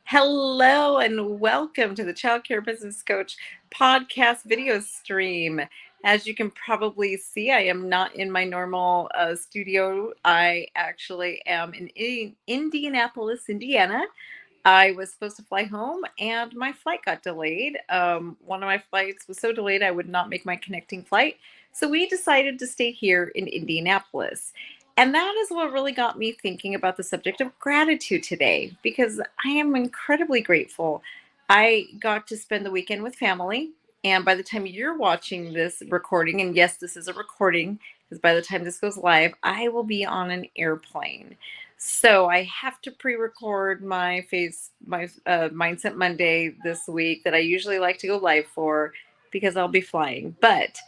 Hello and welcome to the Child Care Business Coach podcast video stream. As you can probably see, I am not in my normal studio. I actually am in Indianapolis, Indiana. I was supposed to fly home and my flight got delayed. One of my flights was so delayed I would not make my connecting flight. So we decided to stay here in Indianapolis. And that is what really got me thinking about the subject of gratitude today because I am incredibly grateful. I got to spend the weekend with family. And by the time you're watching this recording, and yes, this is a recording because by the time this goes live, I will be on an airplane. So I have to pre-record my Mindset Monday this week that I usually like to go live for because I'll be flying. But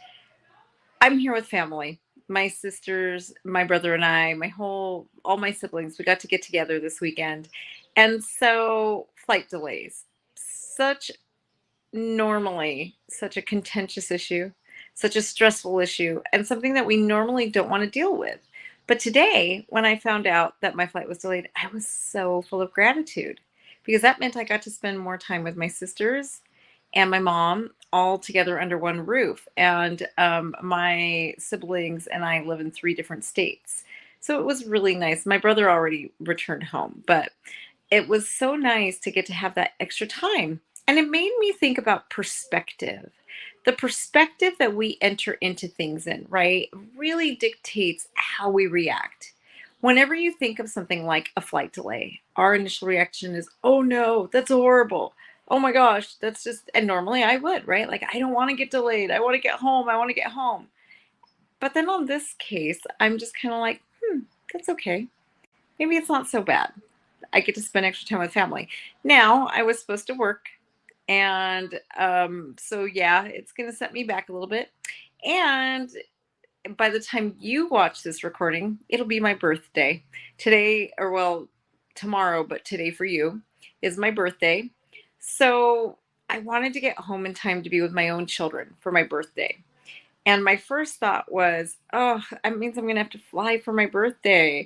I'm here with family. My sisters, my brother and I, all my siblings, we got to get together this weekend. And so flight delays, such normally such a contentious issue, such a stressful issue, and something that we normally don't want to deal with. But today, when I found out that my flight was delayed, I was so full of gratitude because that meant I got to spend more time with my sisters and my mom all together under one roof. And my siblings and I live in 3 different states. So it was really nice. My brother already returned home, but it was so nice to get to have that extra time. And it made me think about perspective. The perspective that we enter into things in, right, really dictates how we react. Whenever you think of something like a flight delay, our initial reaction is, oh no, that's horrible. Oh my gosh, that's just, and normally I would, right? Like, I don't want to get delayed. I want to get home. I want to get home. But then on this case, I'm just kind of like, that's okay. Maybe it's not so bad. I get to spend extra time with family. Now, I was supposed to work, and so yeah, it's going to set me back a little bit. And by the time you watch this recording, it'll be my birthday. Today, or well, tomorrow, but today for you is my birthday. So I wanted to get home in time to be with my own children for my birthday. And my first thought was, oh, that means I'm going to have to fly for my birthday.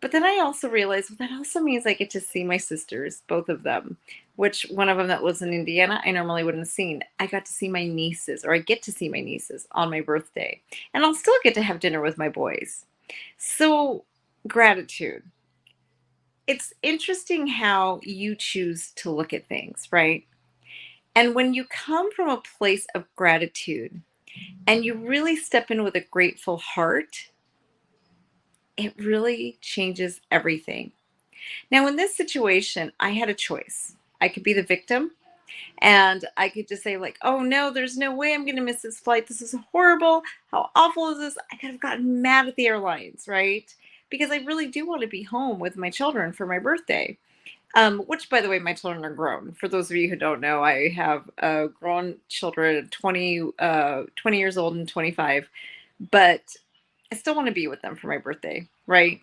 But then I also realized, well, that also means I get to see my sisters, both of them, which one of them that lives in Indiana, I normally wouldn't have seen. I got to see my nieces, or I get to see my nieces on my birthday. And I'll still get to have dinner with my boys. So, gratitude. It's interesting how you choose to look at things, right? And when you come from a place of gratitude and you really step in with a grateful heart, it really changes everything. Now, in this situation, I had a choice. I could be the victim and I could just say, like, oh no, there's no way I'm going to miss this flight. This is horrible. How awful is this? I could have gotten mad at the airlines, right? Because I really do want to be home with my children for my birthday. Which, by the way, my children are grown. For those of you who don't know, I have grown children, 20 years old and 25. But I still want to be with them for my birthday, right?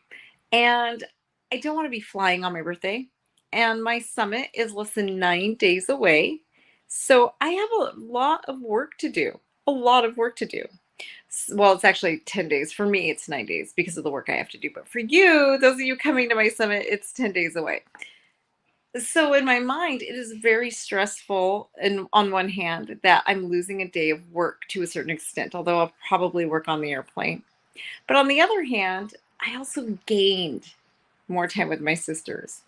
And I don't want to be flying on my birthday. And my summit is less than 9 days away. So I have a lot of work to do. A lot of work to do. Well, it's actually 10 days. For me, it's 9 days because of the work I have to do. But for you, those of you coming to my summit, it's 10 days away. So in my mind, it is very stressful, and on one hand, that I'm losing a day of work to a certain extent, although I'll probably work on the airplane. But on the other hand, I also gained more time with my sisters.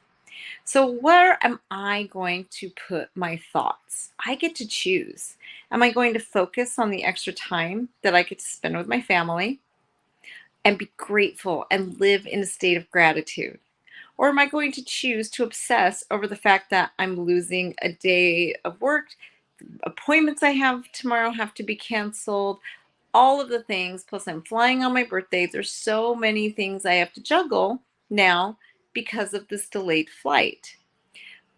So, where am I going to put my thoughts? I get to choose. Am I going to focus on the extra time that I get to spend with my family and be grateful and live in a state of gratitude? Or am I going to choose to obsess over the fact that I'm losing a day of work? Appointments I have tomorrow have to be canceled, all of the things, plus I'm flying on my birthday. There's so many things I have to juggle now because of this delayed flight.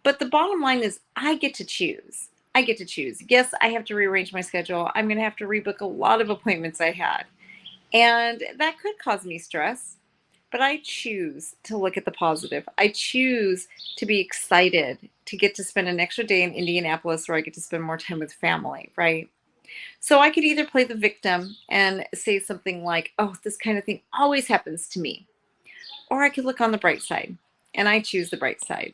But the bottom line is I get to choose. I get to choose. Yes, I have to rearrange my schedule. I'm going to have to rebook a lot of appointments I had. And that could cause me stress, but I choose to look at the positive. I choose to be excited to get to spend an extra day in Indianapolis where I get to spend more time with family, right? So I could either play the victim and say something like, oh, this kind of thing always happens to me. Or I could look on the bright side, and I choose the bright side.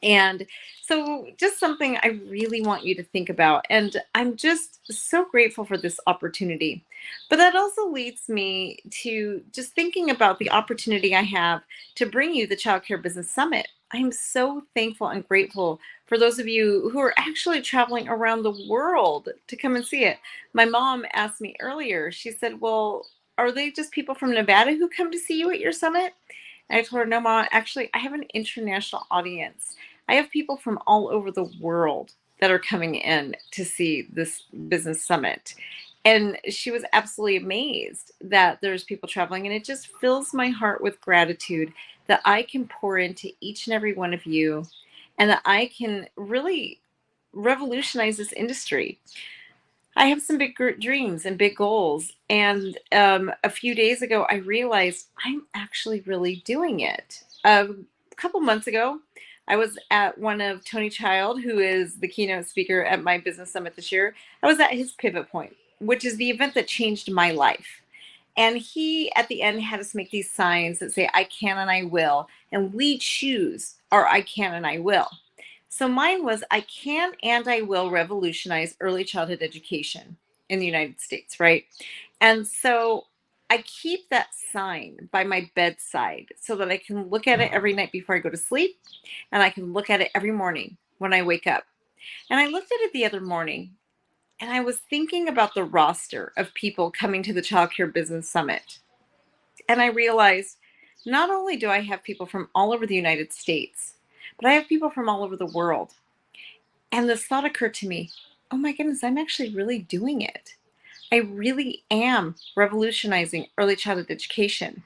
And so, just something I really want you to think about. And I'm just so grateful for this opportunity. But that also leads me to just thinking about the opportunity I have to bring you the Child Care Business Summit. I'm so thankful and grateful for those of you who are actually traveling around the world to come and see it. My mom asked me earlier, she said, "Well, are they just people from Nevada who come to see you at your summit?" And I told her, "No, Mom, actually, I have an international audience. I have people from all over the world that are coming in to see this business summit." And she was absolutely amazed that there's people traveling. And it just fills my heart with gratitude that I can pour into each and every one of you and that I can really revolutionize this industry. I have some big dreams and big goals. And a few days ago, I realized I'm actually really doing it. A couple months ago, I was at one of Tony Child, who is the keynote speaker at my business summit this year. I was at his pivot point, which is the event that changed my life. And he, at the end, had us make these signs that say, "I can and I will." And we choose our "I can and I will." So mine was, "I can and I will revolutionize early childhood education in the United States," right? And so I keep that sign by my bedside so that I can look at it every night before I go to sleep, and I can look at it every morning when I wake up. And I looked at it the other morning, and I was thinking about the roster of people coming to the Child Care Business Summit. And I realized not only do I have people from all over the United States, but I have people from all over the world. And this thought occurred to me, oh my goodness, I'm actually really doing it. I really am revolutionizing early childhood education.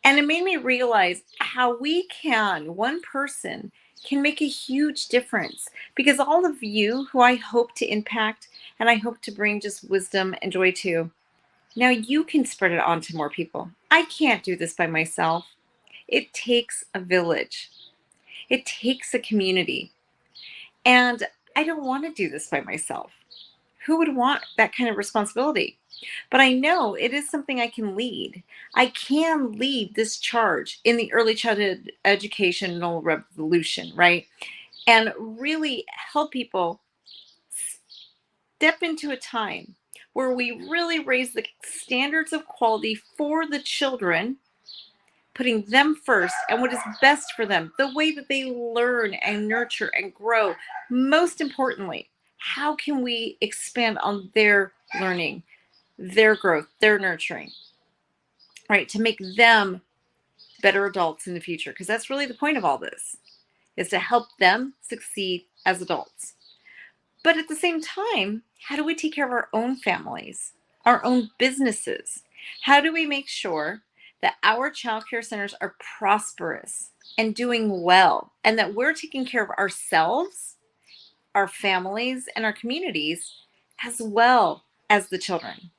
And it made me realize how one person can make a huge difference, because all of you who I hope to impact and I hope to bring just wisdom and joy to, now you can spread it on to more people. I can't do this by myself. It takes a village, it takes a community. And I don't want to do this by myself. Who would want that kind of responsibility? But I know it is something I can lead. I can lead this charge in the early childhood educational revolution, right? And really help people step into a time where we really raise the standards of quality for the children, putting them first and what is best for them, the way that they learn and nurture and grow. Most importantly, how can we expand on their learning, their growth, their nurturing, right? To make them better adults in the future. Because that's really the point of all this, is to help them succeed as adults. But at the same time, how do we take care of our own families, our own businesses? How do we make sure that our child care centers are prosperous and doing well, and that we're taking care of ourselves, our families, and our communities, as well as the children?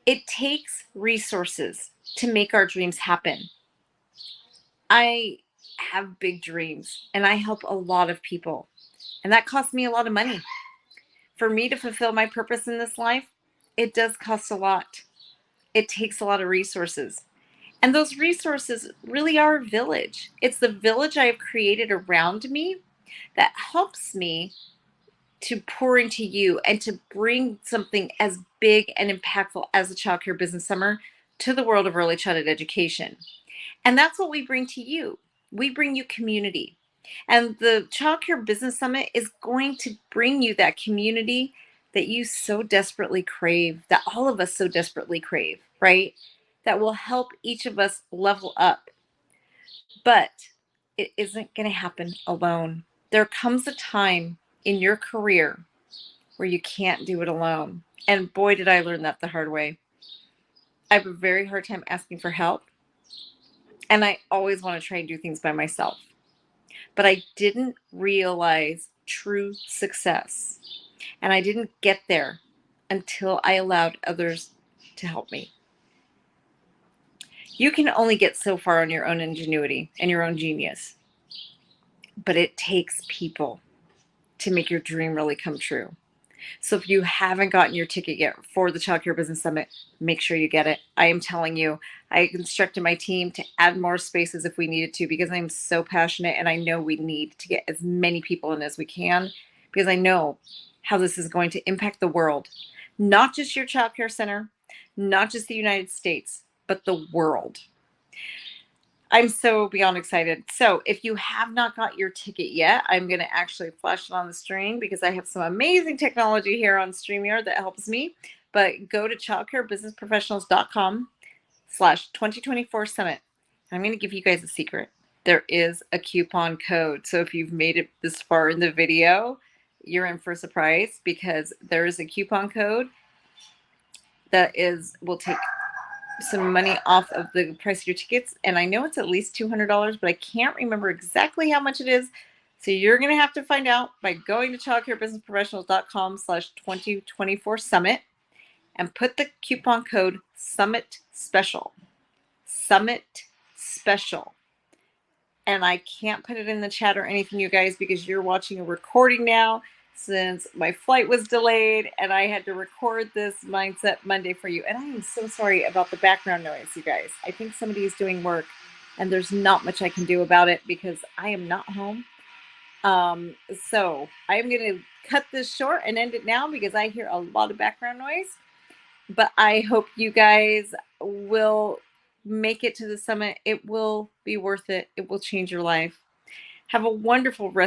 It takes resources to make our dreams happen. I have big dreams and I help a lot of people, and that costs me a lot of money. For me to fulfill my purpose in this life, it does cost a lot. It takes a lot of resources. And those resources really are a village. It's the village I have created around me that helps me to pour into you and to bring something as big and impactful as the Child Care Business Summer to the world of early childhood education. And that's what we bring to you. We bring you community. And the Child Care Business Summit is going to bring you that community that you so desperately crave, that all of us so desperately crave, right? That will help each of us level up. But it isn't going to happen alone. There comes a time in your career where you can't do it alone. And boy, did I learn that the hard way. I have a very hard time asking for help. And I always want to try and do things by myself. But I didn't realize true success. And I didn't get there until I allowed others to help me. You can only get so far on your own ingenuity and your own genius, but it takes people to make your dream really come true. So if you haven't gotten your ticket yet for the Child Care Business Summit, make sure you get it. I am telling you, I instructed my team to add more spaces if we needed to, because I'm so passionate and I know we need to get as many people in as we can, because I know how this is going to impact the world, not just your child care center, not just the United States, but the world. I'm so beyond excited. So if you have not got your ticket yet, I'm going to actually flash it on the screen because I have some amazing technology here on StreamYard that helps me. But go to childcarebusinessprofessionals.com/2024 summit. I'm going to give you guys a secret. There is a coupon code. So if you've made it this far in the video, you're in for a surprise, because there is a coupon code that will take some money off of the price of your tickets. And I know it's at least $200, but I can't remember exactly how much it is. So you're going to have to find out by going to childcarebusinessprofessionals.com/2024 summit and put the coupon code Summit Special. Summit Special. And I can't put it in the chat or anything, you guys, because you're watching a recording now, since my flight was delayed and I had to record this Mindset Monday for you. And I am so sorry about the background noise, you guys. I think somebody is doing work and there's not much I can do about it because I am not home. So I'm going to cut this short and end it now because I hear a lot of background noise. But I hope you guys will make it to the summit. It will be worth it. It will change your life. Have a wonderful rest